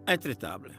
intraitable.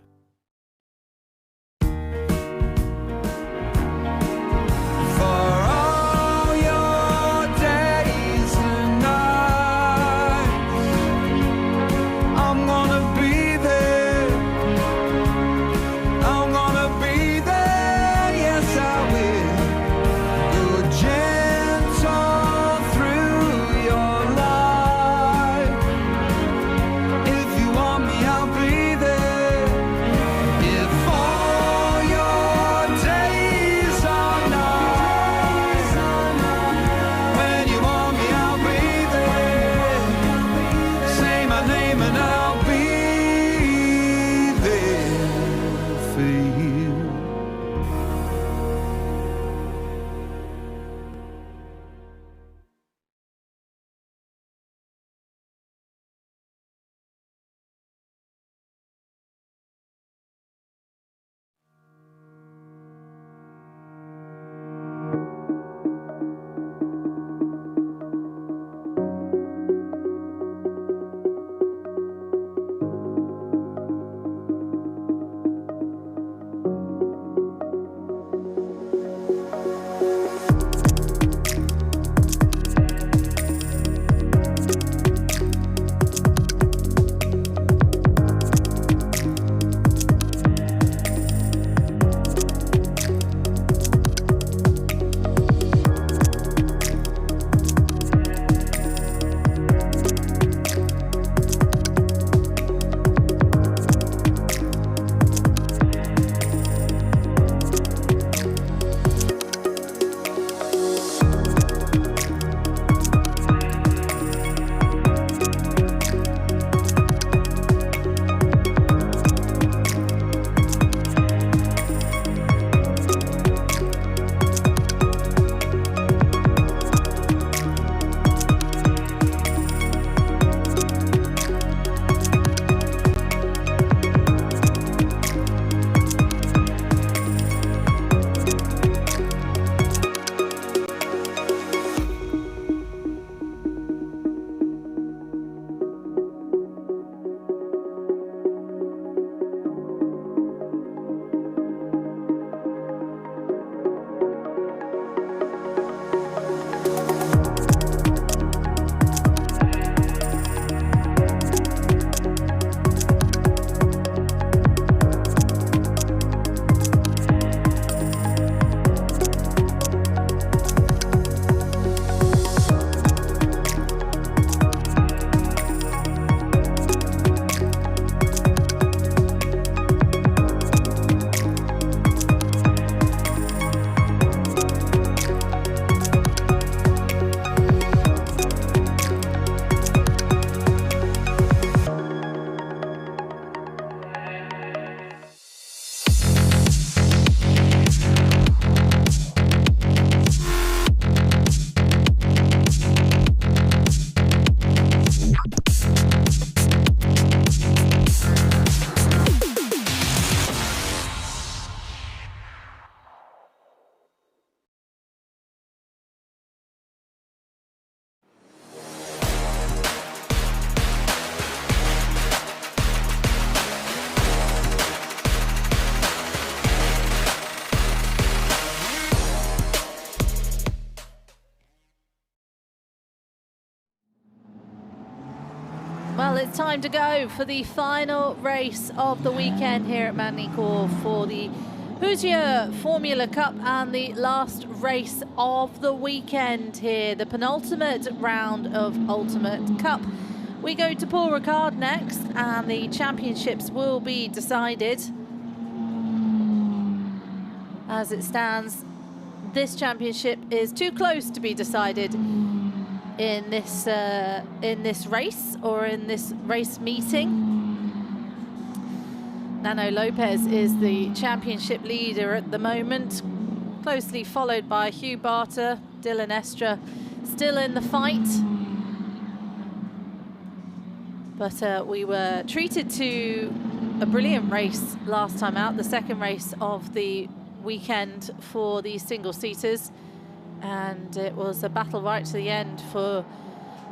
Well, it's time to go for the final race of the weekend here at Magny Cours for the Hoosier Formula Cup and the last race of the weekend here, the penultimate round of Ultimate Cup. We go to Paul Ricard next, and the championships will be decided. As it stands, this championship is too close to be decided in this race or in this race meeting. Nano Lopez is the championship leader at the moment, closely followed by Hugh Barter, Dylan Estra still in the fight. But we were treated to a brilliant race last time out, the second race of the weekend for the single-seaters. And it was a battle right to the end for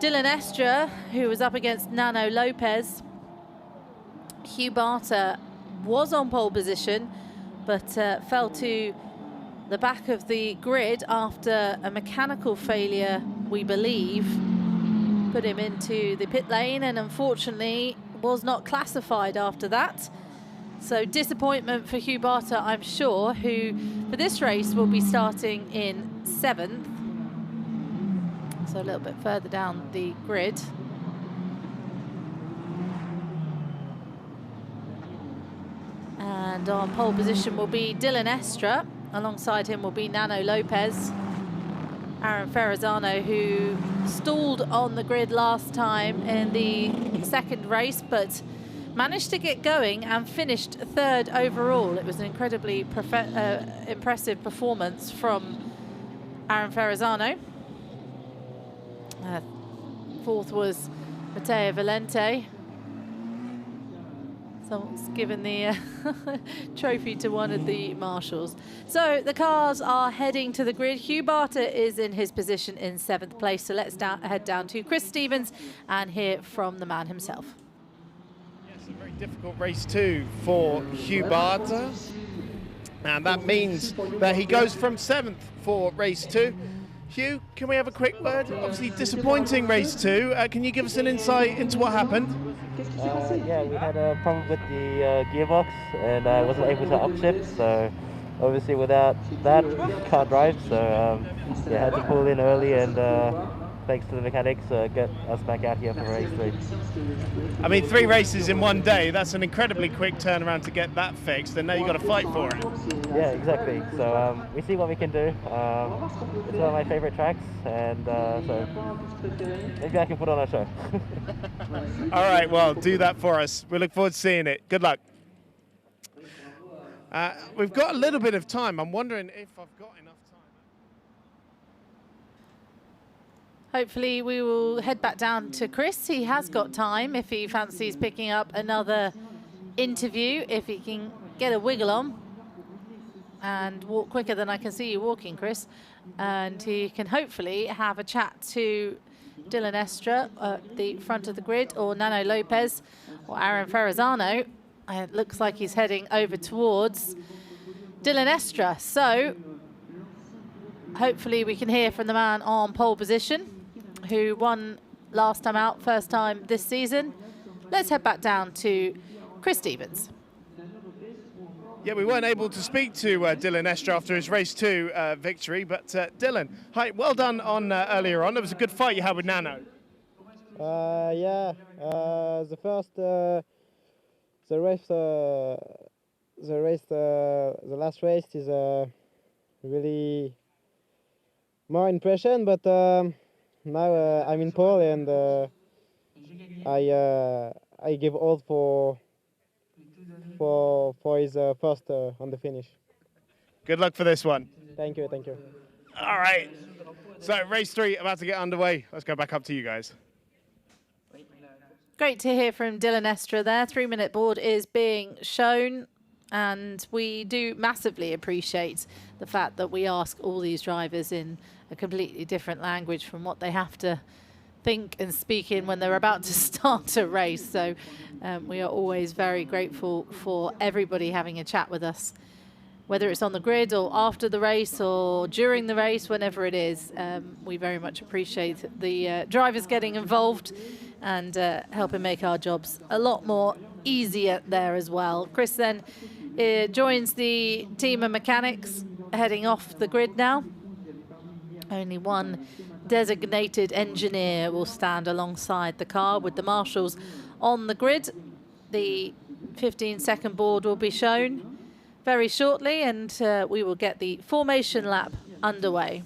Dylan Estra, who was up against Nano Lopez. Hugh Barter was on pole position, but fell to the back of the grid after a mechanical failure, we believe, put him into the pit lane, and unfortunately was not classified after that. So disappointment for Hugh Barter, I'm sure, who for this race will be starting in 7th. So a little bit further down the grid. And on pole position will be Dylan Estra. Alongside him will be Nano Lopez. Aaron Ferrazzano, who stalled on the grid last time in the 2nd race, but managed to get going and finished 3rd overall. It was an incredibly impressive performance from Aaron Ferrazzano. 4th was Matteo Valente. Someone's given the trophy to one of the marshals. So the cars are heading to the grid. Hugh Barter is in his position in 7th place. So let's head down to Chris Stevens and hear from the man himself. Yes, a very difficult race 2 for Hugh Barter. And that means that he goes from 7th for race 2. Hugh, can we have a quick word? Obviously disappointing race 2. Can you give us an insight into what happened? Yeah, we had a problem with the gearbox, and I wasn't able to upshift, so obviously without that, can't drive, so yeah, had to pull in early, and thanks to the mechanics, get us back out here for race 3. I mean, 3 races in one day, that's an incredibly quick turnaround to get that fixed, and now you've got to fight for it. Yeah, exactly. So we see what we can do. It's one of my favorite tracks, and so maybe I can put on a show. All right, well, do that for us. We look forward to seeing it. Good luck. We've got a little bit of time. I'm wondering if I've got enough time. Hopefully we will head back down to Chris. He has got time if he fancies picking up another interview, if he can get a wiggle on and walk quicker than I can see you walking, Chris. And he can hopefully have a chat to Dylan Estra at the front of the grid, or Nano Lopez, or Aaron Ferrazzano. It looks like he's heading over towards Dylan Estra. So hopefully we can hear from the man on pole position, who won last time out, first time this season. Let's head back down to Chris Stevens. Yeah, we weren't able to speak to Dylan Estra after his race 2 victory, but Dylan, hi, well done on earlier on. It was a good fight you had with Nano. Yeah, the last race is really more impression, but now I'm in pole, and I give all for his first on the finish. Good luck for this one. Thank you, thank you. All right, so race 3 about to get underway. Let's go back up to you guys. Great to hear from Dylan Estra there. 3-minute board is being shown, and we do massively appreciate the fact that we ask all these drivers in a completely different language from what they have to think and speak in when they're about to start a race. So we are always very grateful for everybody having a chat with us, whether it's on the grid or after the race or during the race, whenever it is. We very much appreciate the drivers getting involved and helping make our jobs a lot more easier there as well. Chris then joins the team of mechanics heading off the grid now. Only one designated engineer will stand alongside the car with the marshals on the grid. The 15-second board will be shown very shortly, and we will get the formation lap underway.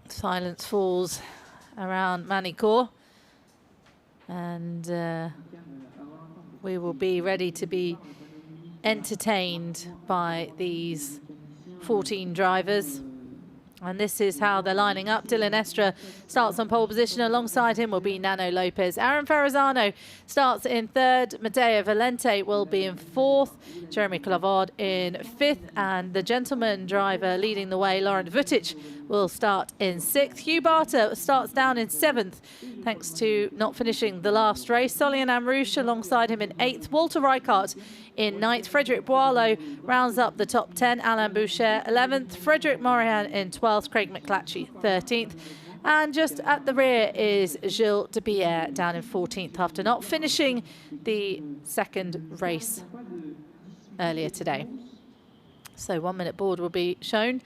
Silence falls around Magny, and we will be ready to be entertained by these 14 drivers And this is how they're lining up. Dylan Estra starts on pole position. Alongside him will be Nano Lopez. Aaron Ferrazzano starts in third. Matteo Valente will be in fourth. Jeremy Clavard in fifth. And the gentleman driver leading the way, Laurent Vutic, will start in sixth. Hugh Barter starts down in seventh, thanks to not finishing the last race. Solian Amrouche alongside him in eighth. Walter Reichardt in ninth. Frederic Boileau rounds up the top 10. Alain Boucher 11th. Frederic Morahan in 12th. Craig McClatchy 13th. And just at the rear is Gilles de Pierre down in 14th after not finishing the second race earlier today. So 1 minute board will be shown.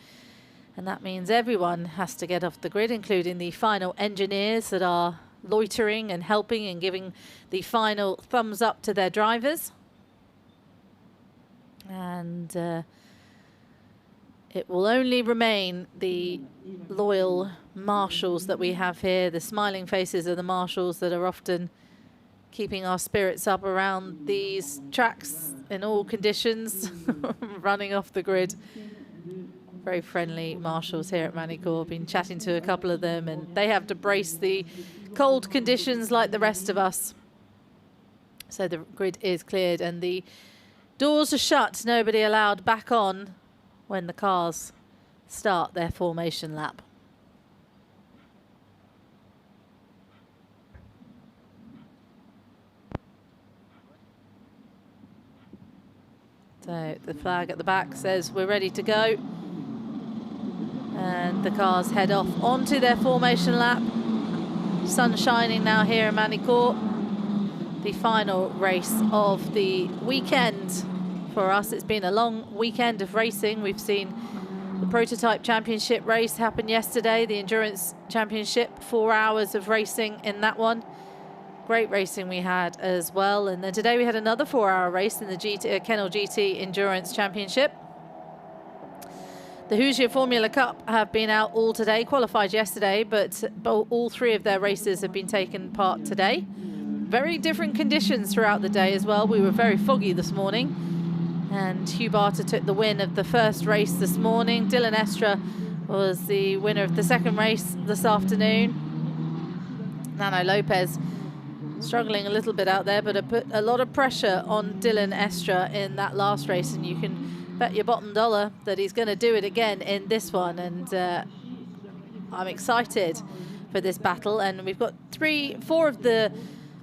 And that means everyone has to get off the grid, including the final engineers that are loitering and helping and giving the final thumbs up to their drivers. And it will only remain the loyal marshals that we have here, the smiling faces of the marshals that are often keeping our spirits up around these tracks in all conditions, running off the grid. Very friendly marshals here at Magny-Cours. Been chatting to a couple of them, and they have to brace the cold conditions like the rest of us. So the grid is cleared and the doors are shut. Nobody allowed back on when the cars start their formation lap. So the flag at the back says we're ready to go. And the cars head off onto their formation lap. Sun shining now here in Magny-Cours. The final race of the weekend for us. It's been a long weekend of racing. We've seen the Prototype Championship race happen yesterday, the Endurance Championship, 4 hours of racing in that one. Great racing we had as well. And then today we had another 4-hour race in the Kennel GT Endurance Championship. The Hoosier Formula Cup have been out all today, qualified yesterday, but all 3 of their races have been taken part today. Very different conditions throughout the day as well. We were very foggy this morning, and Hugh Barter took the win of the first race this morning. Dylan Estra was the winner of the second race this afternoon. Nano Lopez struggling a little bit out there, but it put a lot of pressure on Dylan Estra in that last race, and you can bet your bottom dollar that he's going to do it again in this one. And I'm excited for this battle. And we've got 4 of the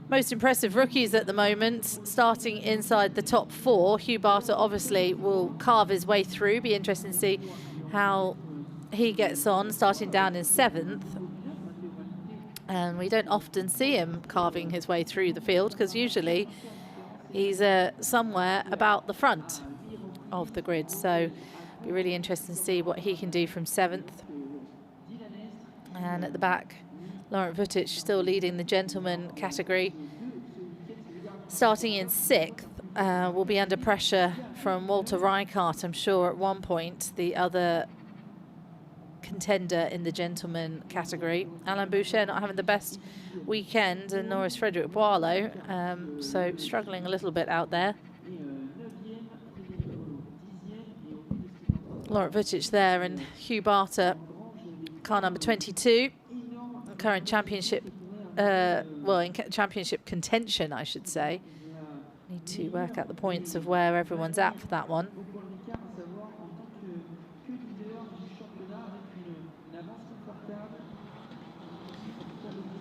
most impressive rookies at the moment starting inside the top 4. Hugh Barter obviously will carve his way through. Be interesting to see how he gets on, starting down in 7th. And we don't often see him carving his way through the field, because usually he's somewhere about the front of the grid. So be really interesting to see what he can do from 7th. And at the back, Laurent Vutic still leading the gentleman category. Starting in 6th, will be under pressure from Walter Reichardt, I'm sure, at one point, the other contender in the gentleman category. Alain Boucher not having the best weekend, and nor is Frederic Boileau, so struggling a little bit out there. Laurent Vutic there, and Hugh Barter, car number 22, current championship, well, in championship contention, I should say. Need to work out the points of where everyone's at for that one.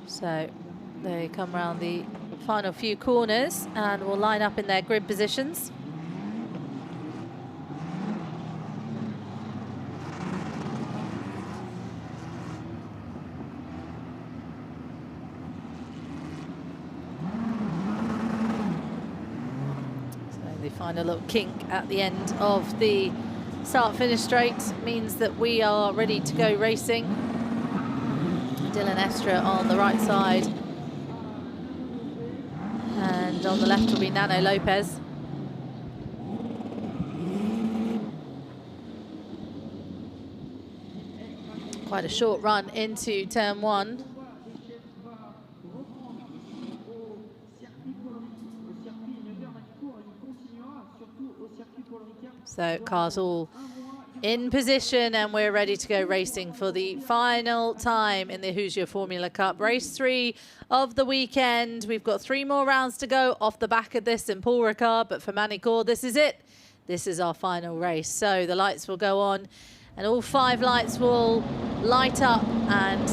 So they come around the final few corners and will line up in their grid positions. Find a little kink at the end of the start-finish straight means that we are ready to go racing. Dylan Estra on the right side, and on the left will be Nano Lopez. Quite a short run into turn 1. So cars all in position, and we're ready to go racing for the final time in the Hoosier Formula Cup. Race 3 of the weekend. We've got 3 more rounds to go off the back of this in Paul Ricard, but for Magny Cours, this is it. This is our final race. So the lights will go on and all 5 lights will light up, and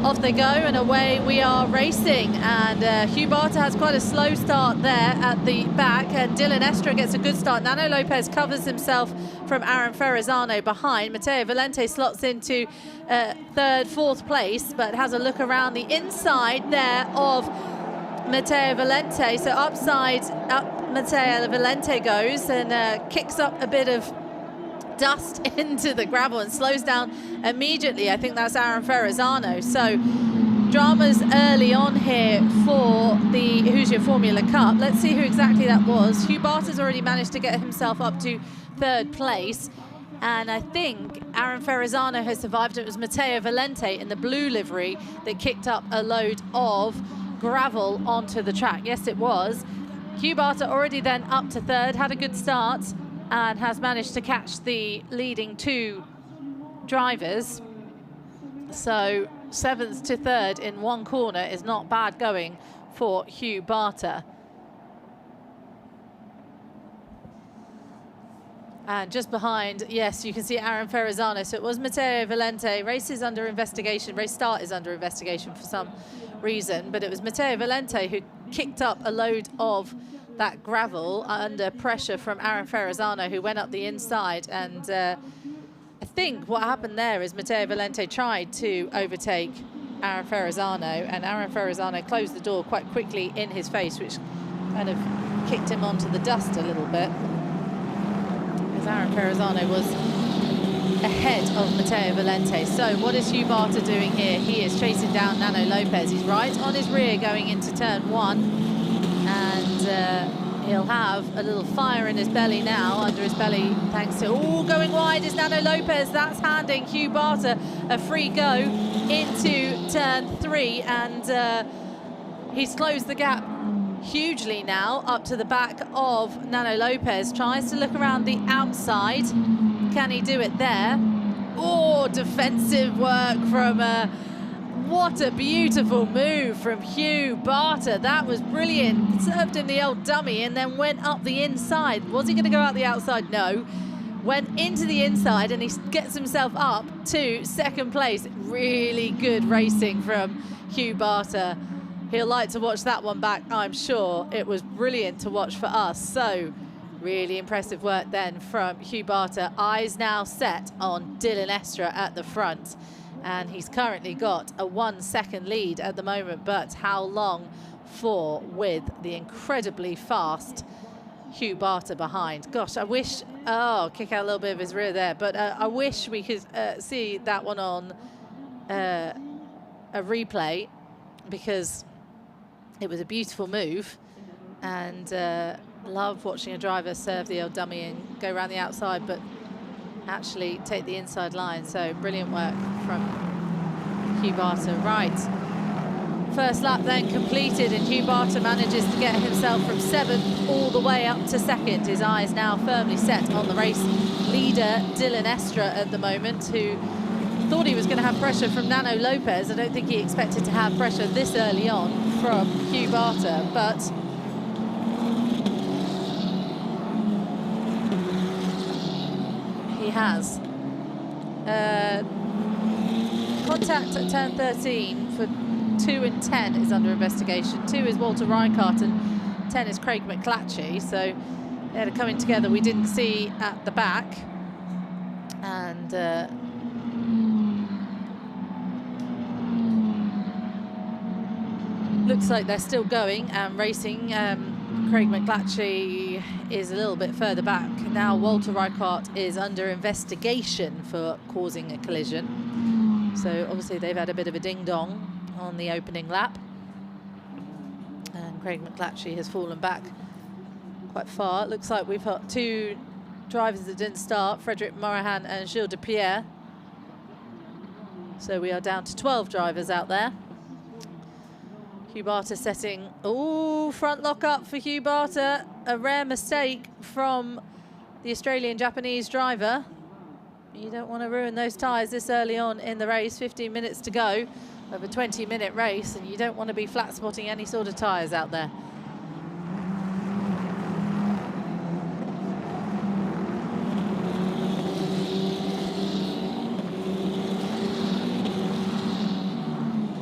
off they go, and away we are racing. And Hugh Barter has quite a slow start there at the back, and Dylan Estra gets a good start. Nano Lopez covers himself from Aaron Ferrazzano behind. Matteo Valente slots into 3rd, 4th place, but has a look around the inside there of Matteo Valente. So up Matteo Valente goes and kicks up a bit of dust into the gravel and slows down immediately. I think that's Aaron Ferrazzano. So dramas early on here for the Hoosier Formula Cup. Let's see who exactly that was. Hugh Barter's already managed to get himself up to 3rd place. And I think Aaron Ferrazzano has survived. It was Matteo Valente in the blue livery that kicked up a load of gravel onto the track. Yes, it was. Hugh Barter already then up to 3rd, had a good start, and has managed to catch the leading 2 drivers. So 7th to 3rd in 1 corner is not bad going for Hugh Barter. And just behind, yes, you can see Aaron Ferrazzano. So it was Matteo Valente. Race is under investigation. Race start is under investigation for some reason, but it was Matteo Valente who kicked up a load of that gravel under pressure from Aaron Ferrazzano, who went up the inside. And I think what happened there is Matteo Valente tried to overtake Aaron Ferrazzano, and Aaron Ferrazzano closed the door quite quickly in his face, which kind of kicked him onto the dust a little bit, because Aaron Ferrazzano was ahead of Matteo Valente. So what is Hugh Barter doing here? He is chasing down Nano Lopez. He's right on his rear going into turn 1. And he'll have a little fire in his belly now, under his belly, thanks to... Oh, going wide is Nano Lopez. That's handing Hugh Barter a free go into turn 3. And he's closed the gap hugely now up to the back of Nano Lopez. Tries to look around the outside. Can he do it there? Oh, defensive work from... what a beautiful move from Hugh Barter. That was brilliant. Served him the old dummy and then went up the inside. Was he going to go out the outside? No. Went into the inside, and he gets himself up to 2nd place. Really good racing from Hugh Barter. He'll like to watch that one back, I'm sure. It was brilliant to watch for us. So really impressive work then from Hugh Barter. Eyes now set on Dylan Estra at the front. And he's currently got a 1-second lead at the moment, but how long for with the incredibly fast Hugh Barter behind? Gosh, I wish, oh, kick out a little bit of his rear there, but I wish we could see that one on a replay, because it was a beautiful move, and love watching a driver serve the old dummy and go around the outside, but actually take the inside line. So brilliant work from Hugh Barter. Right, first lap then completed, and Hugh Barter manages to get himself from 7th all the way up to 2nd. His eyes now firmly set on the race leader Dylan Estra at the moment, who thought he was going to have pressure from Nano Lopez. I don't think he expected to have pressure this early on from Hugh Barter, but he has. Contact at turn 13 for 2 and 10 is under investigation. 2 is Walter Reinhardt and 10 is Craig McClatchy. So they're coming together we didn't see at the back. And looks like they're still going and racing. Craig McClatchy is a little bit further back. Now Walter Reinhardt is under investigation for causing a collision. So obviously they've had a bit of a ding-dong on the opening lap. And Craig McClatchy has fallen back quite far. It looks like we've got 2 drivers that didn't start, Frederic Morahan and Gilles de Pierre. So we are down to 12 drivers out there. Hugh Barter setting, oh, front lock up for Hugh Barter. A rare mistake from the Australian-Japanese driver. You don't want to ruin those tyres this early on in the race. 15 minutes to go of a 20-minute race, and you don't want to be flat spotting any sort of tyres out there.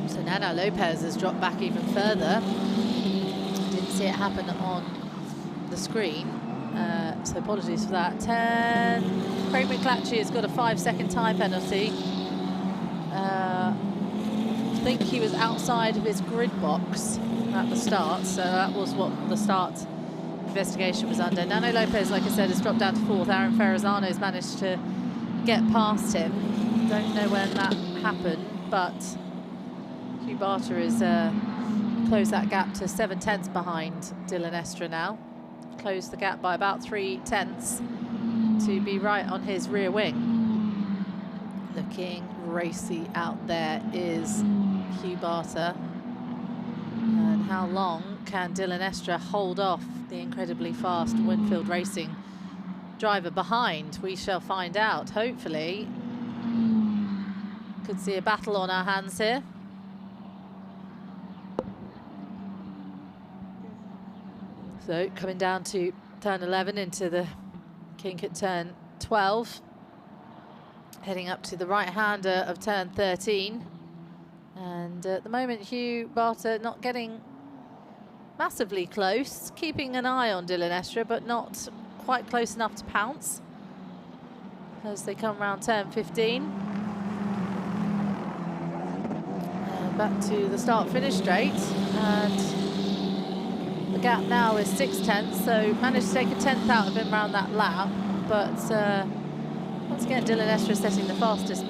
So Nano Lopez has dropped back even further. Didn't see it happen on the screen, so apologies for that. 10. Craig McClatchy has got a 5-second time penalty. I think he was outside of his grid box at the start, so that was what the start investigation was under. Nano Lopez, like I said, has dropped down to 4th. Aaron Ferrazzano's managed to get past him. Don't know when that happened, but Hugh Barter is closed that gap to 7/10 behind Dylan Estra now. Closed the gap by about 3/10 to be right on his rear wing. Looking racy out there is Hugh Barter. And how long can Dylan Estra hold off the incredibly fast Winfield Racing driver behind? We shall find out, hopefully. Could see a battle on our hands here. So coming down to turn 11 into the kink at turn 12. Heading up to the right-hander of turn 13. And at the moment, Hugh Barter not getting massively close, keeping an eye on Dylan Estra, but not quite close enough to pounce as they come round turn 15. And back to the start-finish straight, and the gap now is 6/10, so managed to take a 10th out of him around that lap, but once again, Dylan Estra setting the fastest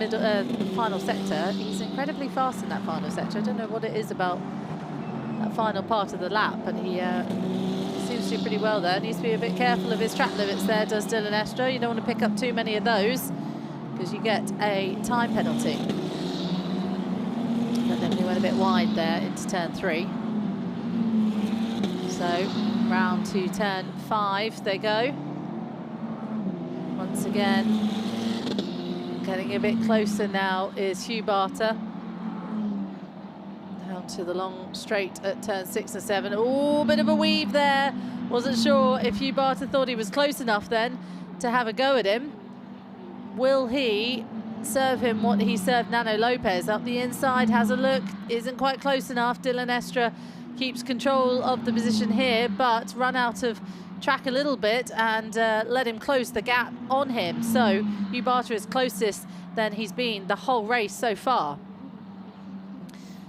final sector. He's incredibly fast in that final sector. I don't know what it is about that final part of the lap, but he seems to do pretty well there. Needs to be a bit careful of his track limits there, does Dylan Estra. You don't want to pick up too many of those because you get a time penalty. But then he went a bit wide there into turn 3. So round to turn 5 they go. Once again, getting a bit closer now is Hugh Barter. Down to the long straight at turn 6 and 7. Oh, bit of a weave there. Wasn't sure if Hugh Barter thought he was close enough then to have a go at him. Will he serve him what he served Nano Lopez? Up the inside, has a look, isn't quite close enough. Dylan Estra keeps control of the position here, but run out of track a little bit and let him close the gap on him. So Hugh Barter is closest than he's been the whole race so far.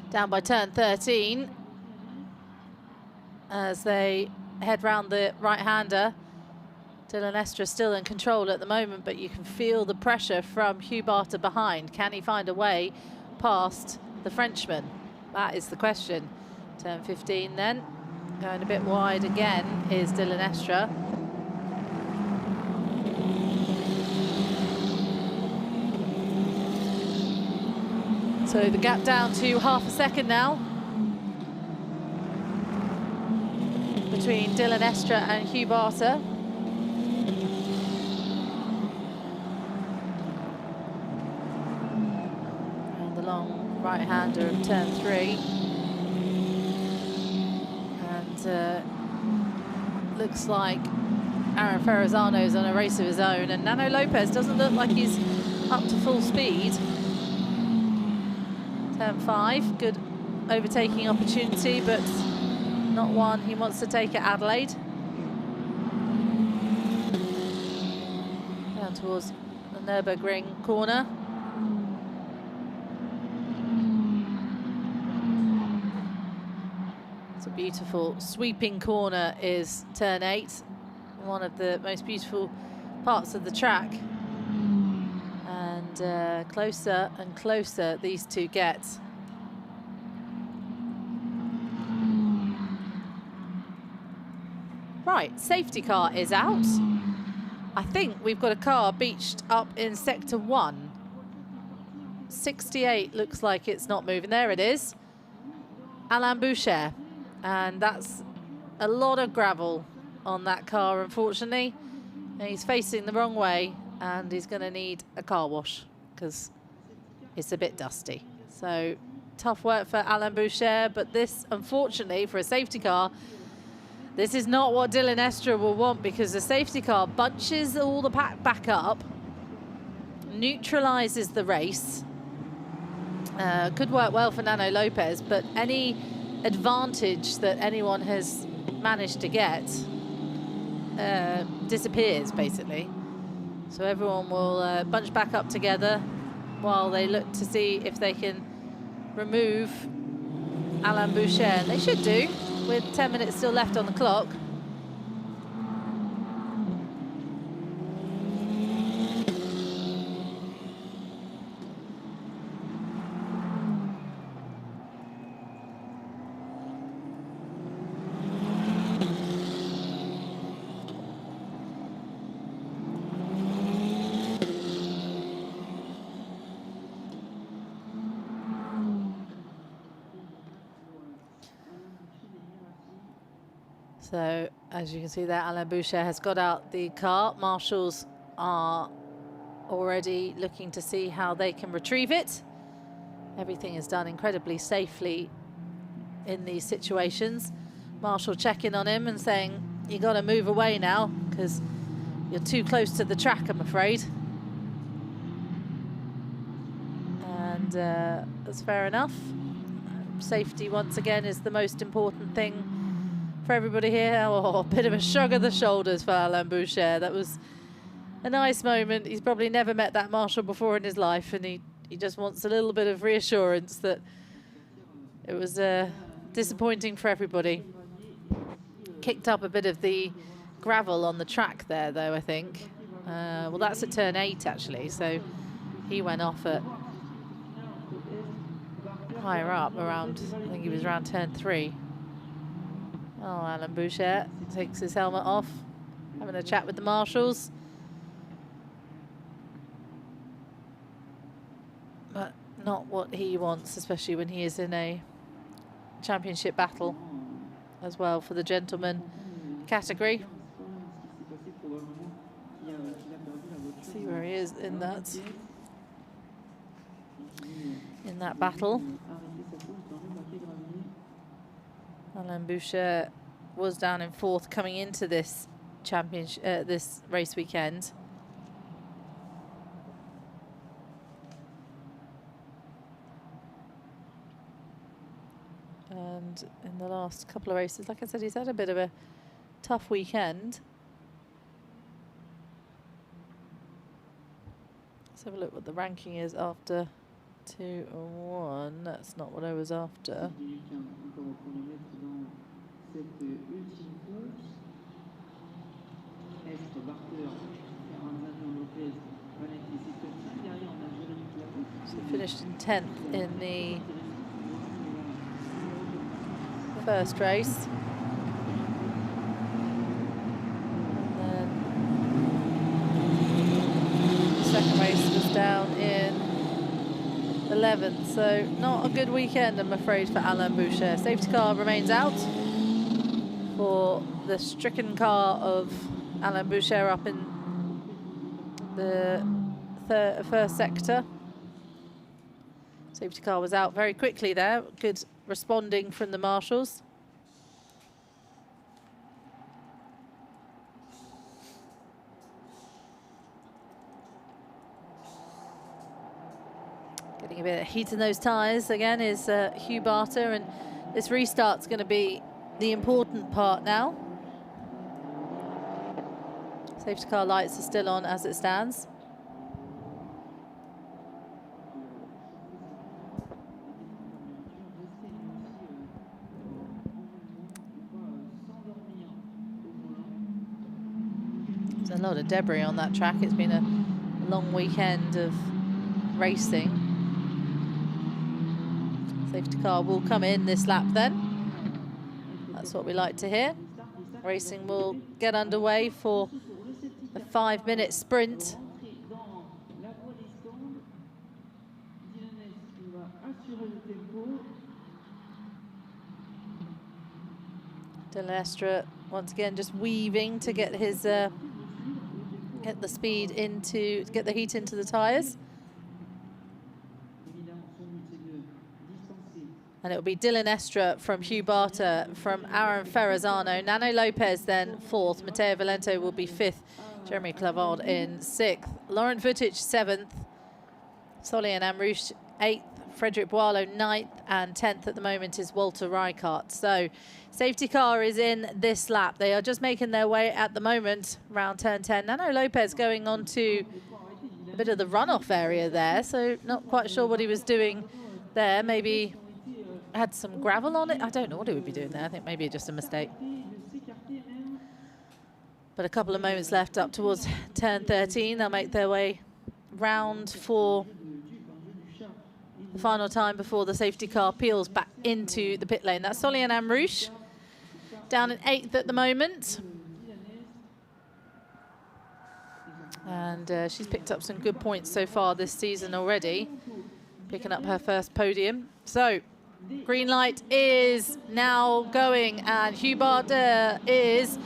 Down by turn 13 as they head round the right-hander. Dylan Estra still in control at the moment, but you can feel the pressure from Hugh Barter behind. Can he find a way past the Frenchman? That is the question. Turn 15 then. Going a bit wide again is Dylan Estra. So the gap down to half a second now between Dylan Estra and Hugh Barter. And the long right-hander of turn 3. Looks like Aaron Ferrazzano's on a race of his own, and Nano Lopez doesn't look like he's up to full speed. Turn 5, good overtaking opportunity, but not one he wants to take at Adelaide. Down towards the Nürburgring corner. It's a beautiful sweeping corner is turn 8, one of the most beautiful parts of the track. And closer and closer these two get. Right, safety car is out. I think we've got a car beached up in sector 1. 68 looks like it's not moving. There it is. Alain Boucher. And that's a lot of gravel on that car, unfortunately. And he's facing the wrong way and he's going to need a car wash because it's a bit dusty. So tough work for Alain Boucher, but this, unfortunately, for a safety car, this is not what Dylan Estra will want, because the safety car bunches all the pack back up, neutralises the race. Could work well for Nano Lopez, but any advantage that anyone has managed to get disappears, basically. So everyone will bunch back up together while they look to see if they can remove Alain Boucher. And they should do, with 10 minutes still left on the clock. So, as you can see there, Alain Boucher has got out the car. Marshals are already looking to see how they can retrieve it. Everything is done incredibly safely in these situations. Marshal checking on him and saying, you got to move away now because you're too close to the track, I'm afraid. And that's fair enough. Safety, once again, is the most important thing for everybody here. Oh, a bit of a shrug of the shoulders for Alain Boucher. That was a nice moment. He's probably never met that marshal before in his life, and he just wants a little bit of reassurance that it was disappointing for everybody. Kicked up a bit of the gravel on the track there, though, I think. Well, that's at turn 8, actually, so he went off at higher up, around, I think he was around turn 3. Oh, Alain Boucher takes his helmet off, having a chat with the marshals. But not what he wants, especially when he is in a championship battle as well for the gentleman category. See where he is in that battle. Alain Boucher was down in 4th coming into this championship, this race weekend. And in the last couple of races, like I said, he's had a bit of a tough weekend. Let's have a look what the ranking is after 2 and 1. That's not what I was after. So finished in 10th in the first race. And then the second race was down in 11th, so not a good weekend, I'm afraid, for Alain Boucher. Safety car remains out for the stricken car of Alain Boucher up in the first sector. Safety car was out very quickly there. Good responding from the marshals. Getting a bit of heat in those tyres again is Hugh Barter, and this restart's going to be the important part now. Safety car lights are still on as it stands. There's a lot of debris on that track. It's been a long weekend of racing. Safety car will come in this lap then. That's what we like to hear. Racing will get underway for a 5-minute sprint. De Lestre once again just weaving to get his get the speed into, get the heat into the tyres. And it'll be Dylan Estra from Hugh Barter, from Aaron Ferrazzano. Nano Lopez then 4th. Matteo Valento will be 5th. Jeremy Clavard in 6th. Laurent Vutic 7th. Solian Amrouche 8th. Frederick Boileau 9th. And 10th at the moment is Walter Reichardt. So safety car is in this lap. They are just making their way at the moment around turn 10. Nano Lopez going on to a bit of the runoff area there. So not quite sure what he was doing there. Maybe had some gravel on it. I don't know what he would be doing there. I think maybe just a mistake. But a couple of moments left up towards turn 13. They'll make their way round for the final time before the safety car peels back into the pit lane. That's Solian Amrouche down in 8th at the moment. And she's picked up some good points so far this season already, picking up her first podium. So green light is now going, and Hugh Barter is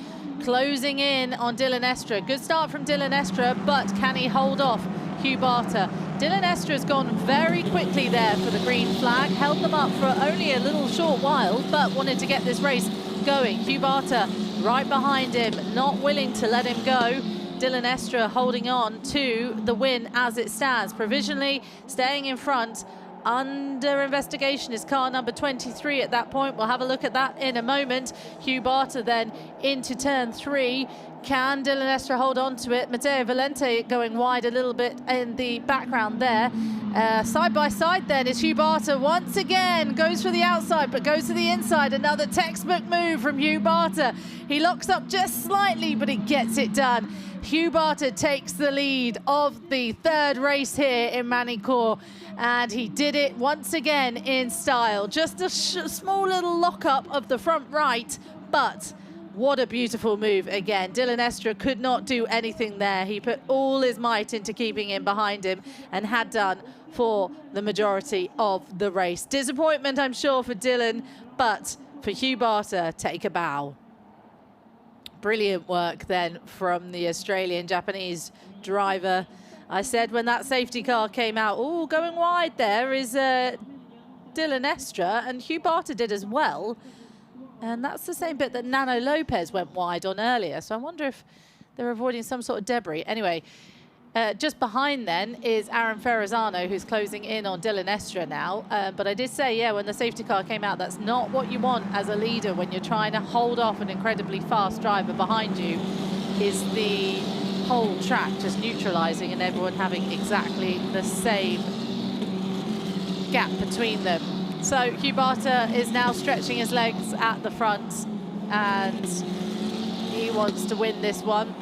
closing in on Dylan Estra. Good start from Dylan Estra, but can he hold off Hugh Barter? Dylan Estra has gone very quickly there for the green flag, held them up for only a little short while, but wanted to get this race going. Hugh Barter right behind him, not willing to let him go. Dylan Estra holding on to the win as it stands, provisionally staying in front. Under investigation is car number 23 at that point. We'll have a look at that in a moment. Hugh Barter then into turn 3. Can Dylan Estra hold on to it? Matteo Valente going wide a little bit in the background there. Side by side then is Hugh Barter once again. Goes for the outside, but goes to the inside. Another textbook move from Hugh Barter. He locks up just slightly, but he gets it done. Hugh Barter takes the lead of the 3rd race here in Magny-Cours. And he did it once again in style. Just a small little lock-up of the front right, but what a beautiful move again. Dylan Estra could not do anything there. He put all his might into keeping him behind him and had done for the majority of the race. Disappointment, I'm sure, for Dylan, but for Hugh Barter, take a bow. Brilliant work then from the Australian-Japanese driver. I said when that safety car came out, oh, going wide there is Dylan Estra, and Hugh Barter did as well. And that's the same bit that Nano Lopez went wide on earlier. So I wonder if they're avoiding some sort of debris. Anyway, just behind then is Aaron Ferrazzano, who's closing in on Dylan Estra now. But I did say, yeah, when the safety car came out, that's not what you want as a leader when you're trying to hold off an incredibly fast driver behind you, is the whole track just neutralizing and everyone having exactly the same gap between them. So Hugh Barter is now stretching his legs at the front, and he wants to win this one.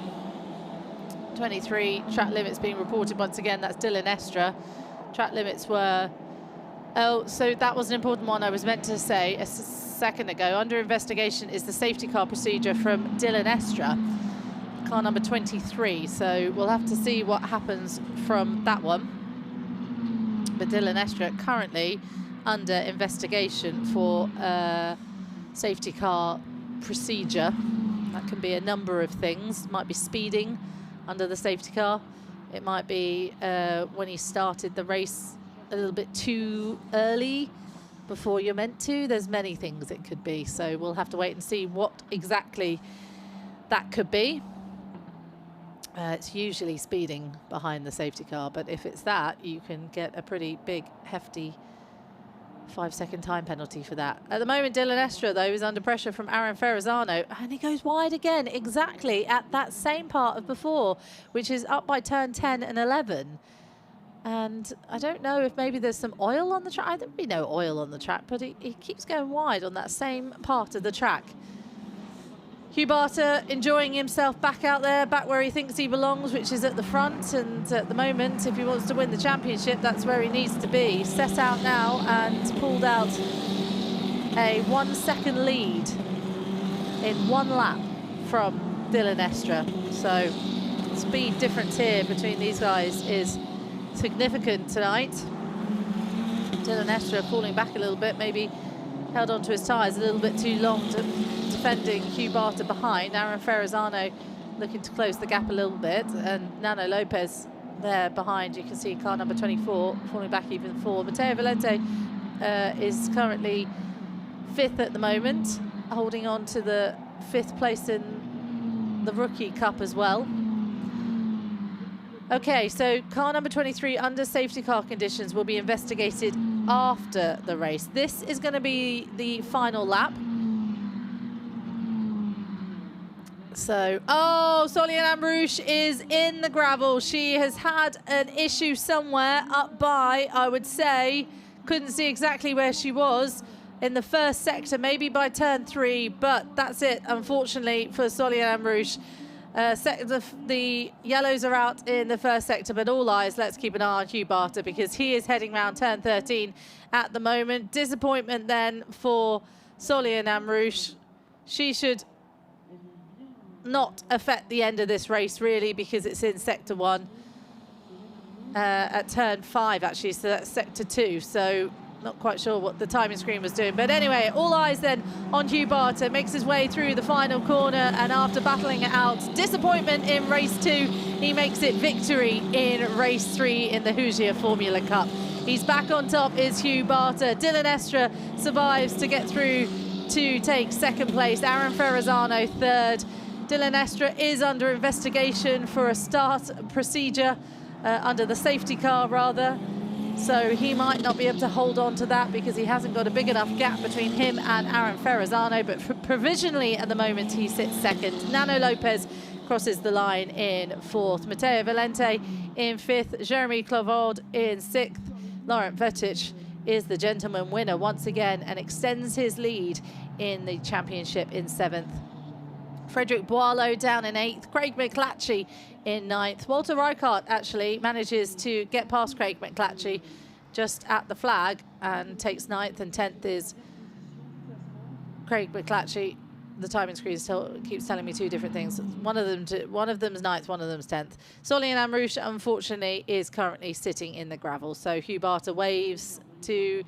23 track limits being reported once again. That's Dylan Estra. Track limits were, oh, so that was an important one I was meant to say a second ago. Under investigation is the safety car procedure from Dylan Estra, car number 23. So we'll have to see what happens from that one. But Dylan Estra currently under investigation for safety car procedure. That can be a number of things. Might be speeding under the safety car. It might be when he started the race a little bit too early before you're meant to. There's many things it could be. So we'll have to wait and see what exactly that could be. It's usually speeding behind the safety car, but if it's that, you can get a pretty big, hefty 5-second time penalty for that. At the moment, Dylan Estra, though, is under pressure from Aaron Ferrazzano, and he goes wide again, exactly at that same part of before, which is up by turn 10 and 11. And I don't know if maybe there's some oil on the track. There'd be no oil on the track, but he keeps going wide on that same part of the track. Hugh Barter enjoying himself back out there, back where he thinks he belongs, which is at the front. And at the moment, if he wants to win the championship, that's where he needs to be. Set out now and pulled out a 1-second lead in 1 lap from Dylan Estra. So speed difference here between these guys is significant tonight. Dylan Estra falling back a little bit, maybe held onto his tyres a little bit too long, defending Hugh Barter behind. Aaron Ferrazzano looking to close the gap a little bit, and Nano Lopez there behind. You can see car number 24 falling back even 4. Matteo Valente is currently 5th at the moment, holding on to the 5th place in the Rookie Cup as well. Okay, so car number 23 under safety car conditions will be investigated after the race. This is going to be the final lap. So, oh, Soliane Ambrouche is in the gravel. She has had an issue somewhere up by, I would say, couldn't see exactly where she was in the first sector, maybe by turn 3, but that's it, unfortunately, for Soliane Ambrouche. The yellows are out in the first sector, but all eyes, let's keep an eye on Hugh Barter because he is heading round turn 13 at the moment. Disappointment then for Soliane Ambrouche. She should not affect the end of this race really because it's in sector 1 at turn 5 actually, so that's sector 2, so not quite sure what the timing screen was doing, but anyway, all eyes then on Hugh Barter. Makes his way through the final corner, and after battling it out, disappointment in race 2, he makes it victory in race 3 in the Hoosier Formula Cup. He's back on top is Hugh Barter. Dylan Estra survives to get through to take 2nd place. Aaron Ferrazzano 3rd. Dylan Estra is under investigation for a start procedure under the safety car rather. So he might not be able to hold on to that because he hasn't got a big enough gap between him and Aaron Ferrazzano, but provisionally at the moment he sits 2nd. Nano Lopez crosses the line in 4th. Matteo Valente in 5th. Jeremy Clavard in 6th. Laurent Vetich is the gentleman winner once again and extends his lead in the championship in 7th. Frederick Boileau down in 8th. Craig McClatchy in 9th. Walter Reichart actually manages to get past Craig McClatchy just at the flag and takes 9th, and 10th is Craig McClatchy. The timing screen keeps telling me 2 different things. One of them's 9th, one of them's 10th. Soliane Ambrouche, unfortunately, is currently sitting in the gravel. So Hugh Barter waves to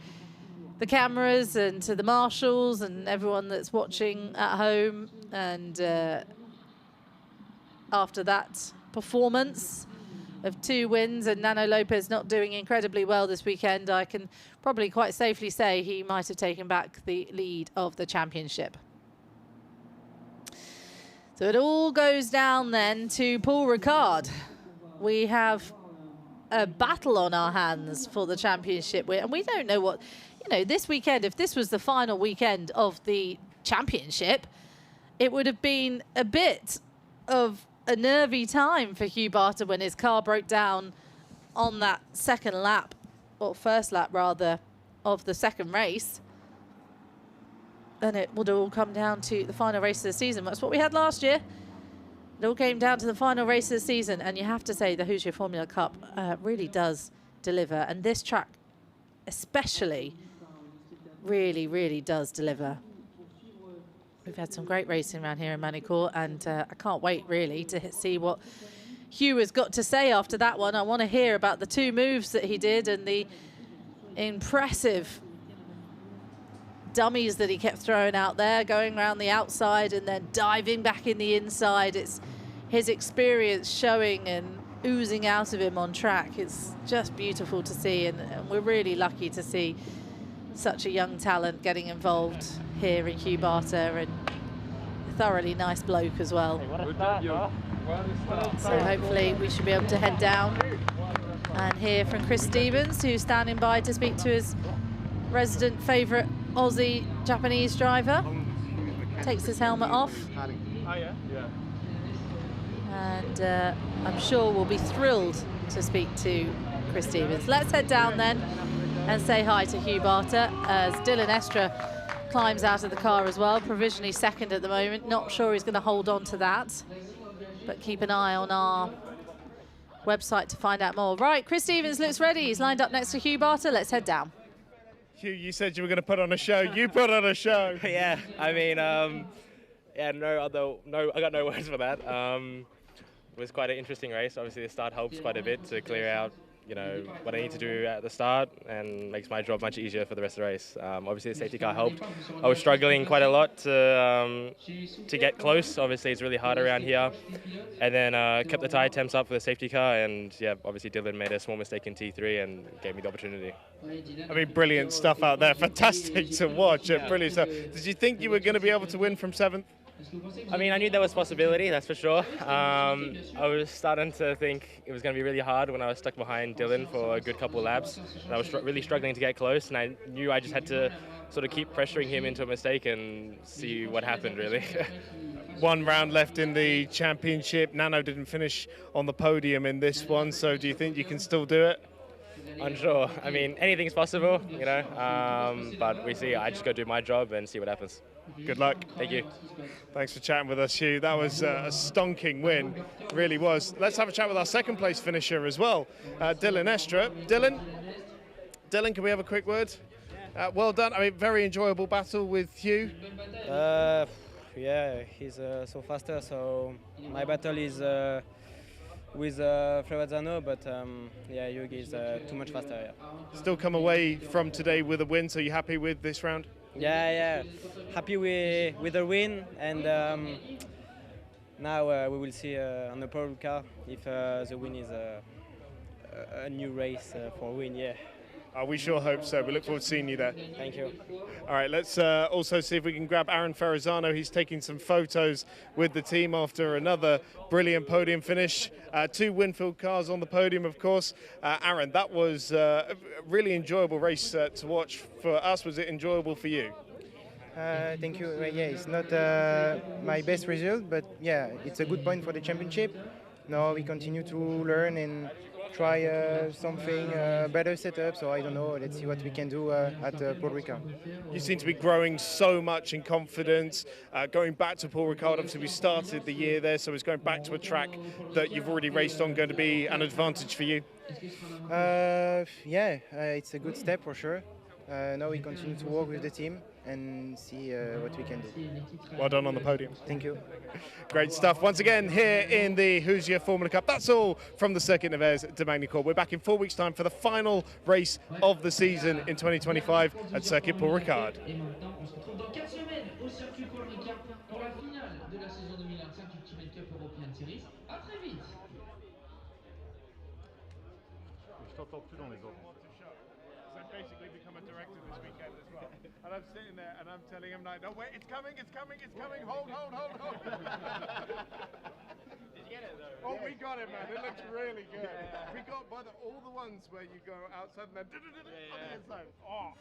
the cameras and to the marshals and everyone that's watching at home. And after that performance of 2 wins and Nano Lopez not doing incredibly well this weekend, I can probably quite safely say he might have taken back the lead of the championship. So it all goes down then to Paul Ricard. We have a battle on our hands for the championship, and we don't know what, you know, this weekend, if this was the final weekend of the championship, it would have been a bit of a nervy time for Hugh Barter when his car broke down on that 2nd lap, or 1st lap rather, of the 2nd race. And it would all come down to the final race of the season. That's what we had last year. It all came down to the final race of the season, and you have to say the Hoosier Formula Cup really does deliver, and this track especially really, really does deliver. We've had some great racing around here in Magny, and I can't wait really to see what Hugh has got to say after that one. I want to hear about the 2 moves that he did and the impressive dummies that he kept throwing out there, going around the outside and then diving back in the inside. It's his experience showing and oozing out of him on track. It's just beautiful to see, and we're really lucky to see such a young talent getting involved here in Hugh Barter, and a thoroughly nice bloke as well. So hopefully we should be able to head down and hear from Chris Stevens, who's standing by to speak to his resident favourite Aussie Japanese driver. Takes his helmet off. And I'm sure we'll be thrilled to speak to Chris Stevens. Let's head down then and say hi to Hugh Barter as Dylan Estra climbs out of the car as well, provisionally 2nd at the moment. Not sure he's going to hold on to that, but keep an eye on our website to find out more. Right, Chris Stevens looks ready. He's lined up next to Hugh Barter. Let's head down. Hugh, you said you were going to put on a show. You put on a show. Yeah, I mean, yeah, I got no words for that. It was quite an interesting race. Obviously, the start helps quite a bit to clear out what I need to do at the start, and makes my job much easier for the rest of the race. Obviously, the safety car helped. I was struggling quite a lot to get close. Obviously, it's really hard around here. And then kept the tyre temps up for the safety car, and yeah, obviously Dylan made a small mistake in T3 and gave me the opportunity. I mean, brilliant stuff out there. Fantastic to watch. Brilliant stuff. Did you think you were going to be able to win from 7th? I mean, I knew there was possibility, that's for sure. I was starting to think it was going to be really hard when I was stuck behind Dylan for a good couple of laps. And I was really struggling to get close, and I knew I just had to sort of keep pressuring him into a mistake and see what happened, really. One round left in the championship. Nano didn't finish on the podium in this one, so do you think you can still do it? Unsure. I mean, anything's possible, but we see. I just got to do my job and see what happens. Good luck. Thank you. Thanks for chatting with us, Hugh. That was a stonking win, really was. Let's have a chat with our second place finisher as well, Dylan Estra. Dylan, can we have a quick word? Well done. I mean, very enjoyable battle with Hugh. Yeah, he's so faster. So my battle is with Ferrari, but yeah, Hugh is too much faster. Yeah. Still come away from today with a win. So you happy with this round? Yeah, happy with the win, and now we will see on the Pro car if the win is a new race for win. Yeah. We sure hope so. We look forward to seeing you there. Thank you. All right, let's also see if we can grab Aaron Ferrazzano. He's taking some photos with the team after another brilliant podium finish. 2 Winfield cars on the podium, of course. Aaron, that was a really enjoyable race to watch for us. Was it enjoyable for you? Thank you. Yeah, it's not my best result, but yeah, it's a good point for the championship. Now we continue to learn and try something better setup. So I don't know. Let's see what we can do at Paul Ricard. You seem to be growing so much in confidence. Going back to Paul Ricard, obviously we started the year there, so it's going back to a track that you've already raced on going to be an advantage for you? Yeah, it's a good step for sure. Now we continue to work with the team and see what we can do. Well done on the podium. Thank you. Great stuff. Once again, here in the Hoosier Formula Cup. That's all from the Circuit Nevers de Magny. We're back in 4 weeks' time for the final race of the season in 2025 at Circuit Paul Ricard. Basically become a director this weekend as well. And I'm sitting there and I'm telling him like, no wait, it's coming, hold. Did you get it though? Oh, we got it, man. It looks really good. We got by all the ones where you go outside and then on the inside. Oh.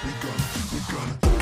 We're gonna